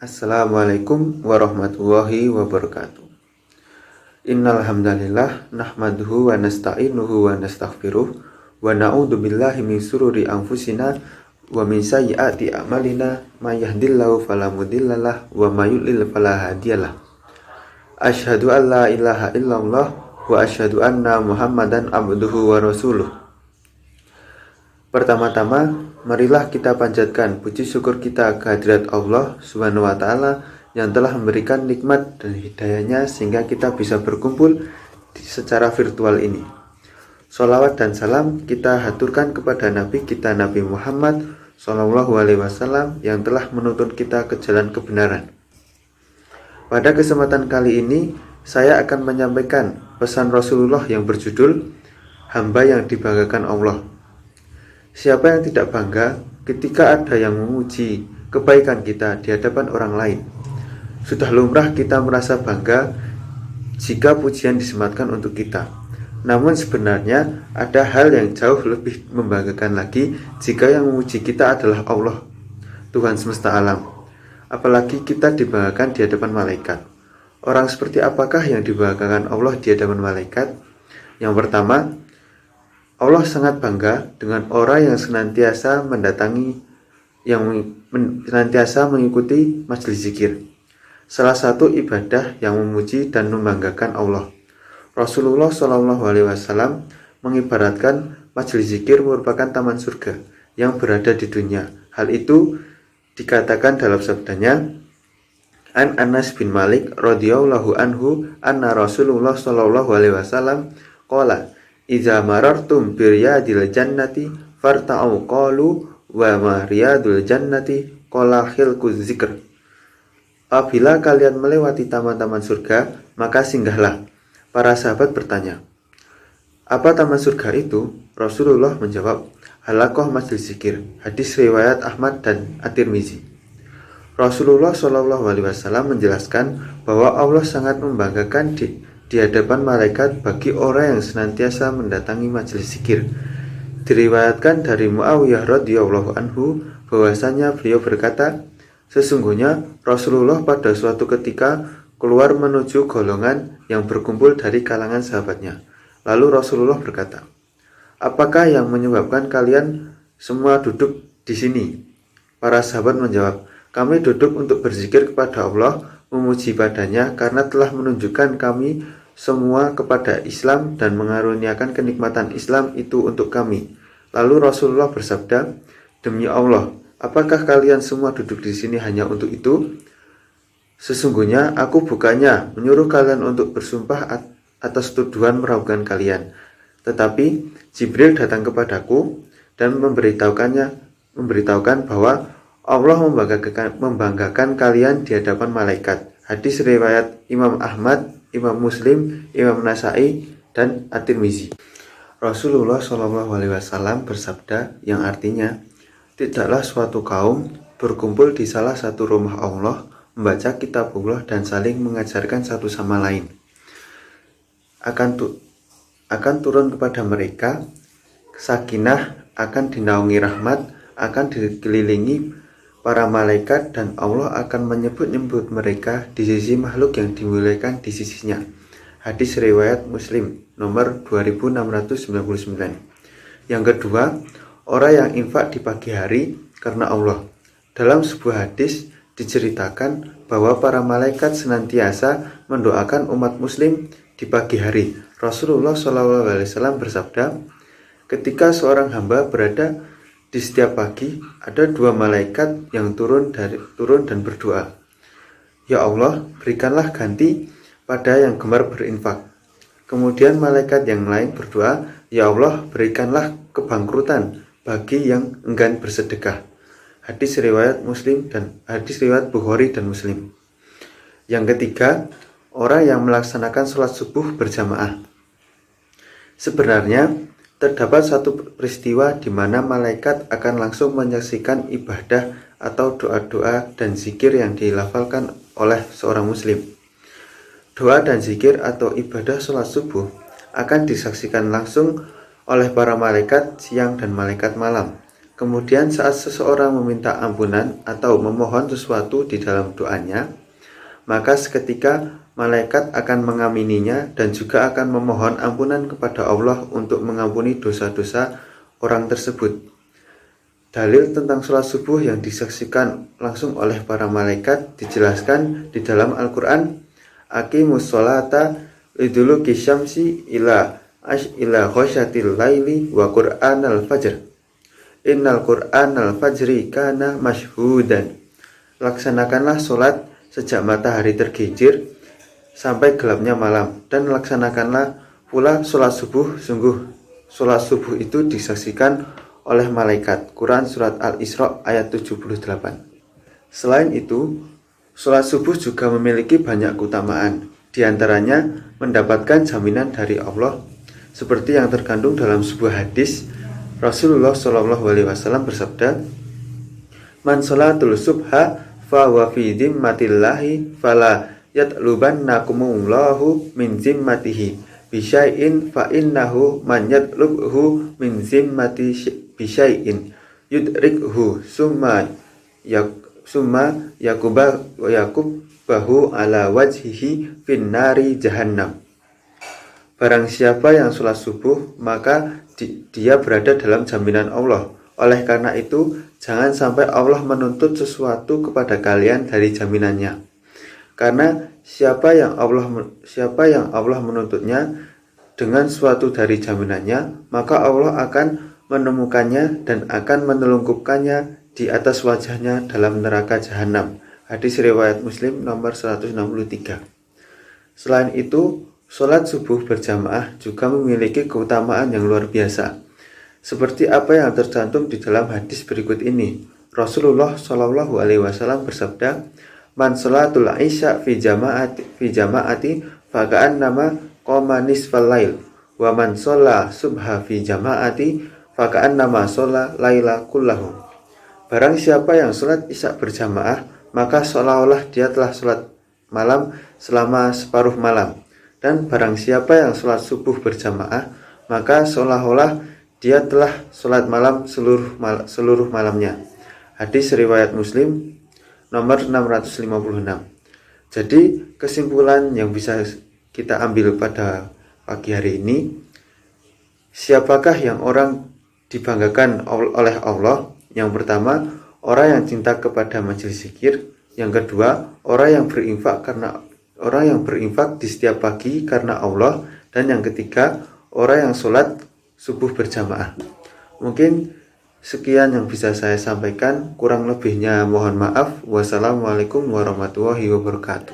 Assalamualaikum warahmatullahi wabarakatuh. Innal hamdalillah nahmaduhu wa nasta'inuhu wa nastaghfiruh wa na'udzu billahi min sururi anfusina wa min sayyiati a'malina may yahdihillahu fala mudhillalah wa may yudlil fala hadiyalah. Asyhadu an la ilaha illallah wa asyhadu anna Muhammadan abduhu wa rasuluh. Pertama-tama, marilah kita panjatkan puji syukur kita kehadirat Allah Subhanahu wa Ta'ala yang telah memberikan nikmat dan hidayahnya sehingga kita bisa berkumpul secara virtual ini. Sholawat dan salam kita haturkan kepada Nabi kita Nabi Muhammad SAW yang telah menuntun kita ke jalan kebenaran. Pada kesempatan kali ini, saya akan menyampaikan pesan Rasulullah yang berjudul Hamba yang dibanggakan Allah. Siapa yang tidak bangga ketika ada yang memuji kebaikan kita di hadapan orang lain? Sudah lumrah kita merasa bangga jika pujian disematkan untuk kita. Namun sebenarnya ada hal yang jauh lebih membanggakan lagi jika yang memuji kita adalah Allah, Tuhan semesta alam. Apalagi kita dibanggakan di hadapan malaikat. Orang seperti apakah yang dibanggakan Allah di hadapan malaikat? Yang pertama, Allah sangat bangga dengan orang yang senantiasa senantiasa mengikuti majelis zikir. Salah satu ibadah yang memuji dan membanggakan Allah. Rasulullah SAW mengibaratkan majelis zikir merupakan taman surga yang berada di dunia. Hal itu dikatakan dalam sabdanya, An Anas bin Malik radhiyallahu anhu anna Rasulullah SAW qala Iza marartum biryadil jannati farta'u qalu wa ma riyadul jannati qala khilquz zikr. Apabila kalian melewati taman-taman surga, maka singgahlah. Para sahabat bertanya, apa taman surga itu? Rasulullah menjawab, halaqah majelis zikir. Hadis riwayat Ahmad dan At-Tirmizi. Rasulullah SAW menjelaskan bahwa Allah sangat membanggakan di hadapan malaikat bagi orang yang senantiasa mendatangi majelis zikir. Diriwayatkan dari Muawiyah radhiyallahu anhu bahwasanya beliau berkata, sesungguhnya Rasulullah pada suatu ketika keluar menuju golongan yang berkumpul dari kalangan sahabatnya. Lalu Rasulullah berkata, apakah yang menyebabkan kalian semua duduk di sini? Para sahabat menjawab, kami duduk untuk berzikir kepada Allah, memuji padanya karena telah menunjukkan kami semua kepada Islam dan mengaruniakan kenikmatan Islam itu untuk kami. Lalu Rasulullah bersabda, demi Allah, apakah kalian semua duduk di sini hanya untuk itu? Sesungguhnya aku bukannya menyuruh kalian untuk bersumpah atas tuduhan meragukan kalian, tetapi Jibril datang kepadaku dan memberitahukan bahwa Allah membanggakan kalian di hadapan malaikat. Hadis riwayat Imam Ahmad, Imam Muslim, Imam Nasai, dan At-Tirmizi. Rasulullah SAW bersabda yang artinya, tidaklah suatu kaum berkumpul di salah satu rumah Allah, membaca kitabullah dan saling mengajarkan satu sama lain. Akan turun kepada mereka sakinah, akan dinaungi rahmat, akan dikelilingi para malaikat, dan Allah akan menyebut-nyebut mereka di sisi makhluk yang dimuliakan di sisinya. Hadis riwayat Muslim nomor 2699. Yang kedua, orang yang infak di pagi hari karena Allah. Dalam sebuah hadis diceritakan bahwa para malaikat senantiasa mendoakan umat muslim di pagi hari. Rasulullah SAW bersabda, ketika seorang hamba berada di setiap pagi, ada dua malaikat yang turun dan berdoa, ya Allah, berikanlah ganti pada yang gemar berinfak. Kemudian malaikat yang lain berdoa, ya Allah, berikanlah kebangkrutan bagi yang enggan bersedekah. Hadis riwayat Bukhari dan Muslim. Yang ketiga, orang yang melaksanakan sholat subuh berjamaah. Sebenarnya terdapat satu peristiwa di mana malaikat akan langsung menyaksikan ibadah atau doa-doa dan zikir yang dilafalkan oleh seorang muslim. Doa dan zikir atau ibadah sholat subuh akan disaksikan langsung oleh para malaikat siang dan malaikat malam. Kemudian saat seseorang meminta ampunan atau memohon sesuatu di dalam doanya, maka seketika malaikat akan mengamininya dan juga akan memohon ampunan kepada Allah untuk mengampuni dosa-dosa orang tersebut. Dalil tentang sholat subuh yang disaksikan langsung oleh para malaikat dijelaskan di dalam Al-Quran. Aqimus sholata liduluki syamsi ila khosyatil laili wa qur'anal fajr. Innal qur'anal fajri kana mashhudan. Laksanakanlah sholat sejak matahari tergelincir sampai gelapnya malam, dan laksanakanlah pula sholat subuh. Sungguh sholat subuh itu disaksikan oleh malaikat. Quran Surat Al-Isra ayat 78. Selain itu, sholat subuh juga memiliki banyak keutamaan. Di antaranya mendapatkan jaminan dari Allah, seperti yang terkandung dalam sebuah hadis. Rasulullah SAW bersabda, "Man sholatul subha fa wa fi zimmatillahi fala yatlubannakumullahu min zimmatihi bisyai'in fa innahu man yatlubhu min zimmati bisyai'in yudrikhu summa yakubahu ala wajhihi finnari jahannam." Barang siapa yang sholat subuh, maka dia berada dalam jaminan Allah. Oleh karena itu, jangan sampai Allah menuntut sesuatu kepada kalian dari jaminannya. Karena siapa yang Allah menuntutnya dengan suatu dari jaminannya, maka Allah akan menemukannya dan akan menelungkupkannya di atas wajahnya dalam neraka jahanam. Hadis riwayat Muslim nomor 163. Selain itu, sholat subuh berjamaah juga memiliki keutamaan yang luar biasa. Seperti apa yang tercantum di dalam hadis berikut ini. Rasulullah SAW bersabda, "Man sholatul isya fi jama'ati faka'annama qoma nisfal lail, wa man shola subha fi jama'ati faka'annama shola laila kullahu." Barang siapa yang sholat isya berjamaah, maka seolah-olah dia telah sholat malam selama separuh malam. Dan barang siapa yang sholat subuh berjamaah, maka seolah-olah dia telah sholat malam seluruh malamnya. Hadis riwayat Muslim nomor 656. Jadi kesimpulan yang bisa kita ambil pada pagi hari ini, siapakah yang orang dibanggakan oleh Allah? Yang pertama, orang yang cinta kepada majelis zikir. Yang kedua, orang yang berinfak di setiap pagi karena Allah. Dan yang ketiga, orang yang sholat subuh berjamaah. Mungkin sekian yang bisa saya sampaikan, kurang lebihnya mohon maaf. Wassalamualaikum warahmatullahi wabarakatuh.